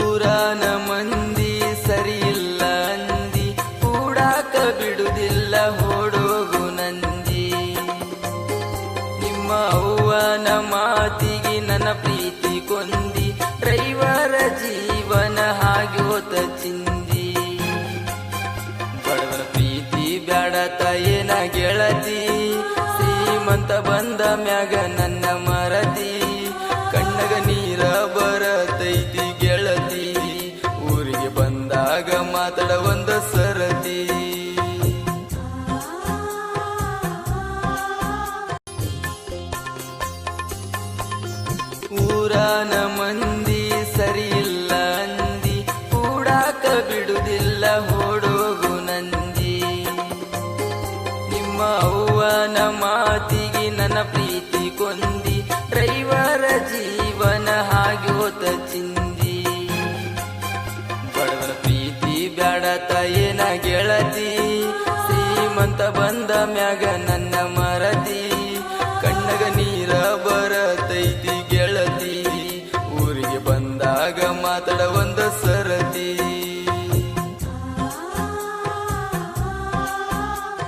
ಊರನ ಮಂದಿ ಸರಿಯಿಲ್ಲ ಅಂದಿ, ಕೂಡಾಕ ಬಿಡುದಿಲ್ಲ ಹೊಡೋಗು ನಂದಿ. ನಿಮ್ಮ ಅವ್ವನ ಮಾತಿಗೆ ನನ್ನ ಪ್ರೀತಿ ಕೊಂದಿ, ಡ್ರೈವರ ಜೀವನ ಹಾಗ್ಯೋತ ಚಿಂದಿ. ಬಡವರ ಪ್ರೀತಿ ಬ್ಯಾಡ ತಾಯೇನ ಗೆಳತಿ, ಶ್ರೀಮಂತ ಬಂದ ಮ್ಯಾಗ ನನ್ನ ಮರತಿ. ಕಣ್ಣಗ ನೀರ ಬರತೈತಿ ಗೆಳತಿ, ಊರಿಗೆ ಬಂದಾಗ ಮಾತಾಡ ಒಂದ ಸರತಿ. ಊರನ ಮಂದಿ ಸರಿಯಿಲ್ಲ ಅಂದಿ, ಕೂಡಾಕ ಬಿಡುದಿಲ್ಲ ಹೊಡೋಗು ನಂದಿ. ನಿಮ್ಮ ಅವ್ವನ ಮಾತಿಗೆ ನನ್ನ ಪ್ರೀತಿ ಕೊಂದಿ, ಡ್ರೈವರ ಜೀವನ ಹಾಗ್ಯೋತ ಚಿಂದಿ. ಬಡವರ ಪ್ರೀತಿ ಬ್ಯಾಡ ತಾಯೇನ ಗೆಳತಿ, ಶ್ರೀಮಂತ ಬಂದ ಮ್ಯಾಗ ನನ್ನ ಮರತಿ. ಕಣ್ಣಗ ನೀರ ಬರತೈತಿ ಗೆಳತಿ, ಊರಿಗೆ ಬಂದಾಗ ಮಾತಾಡ ಒಂದ ಸರ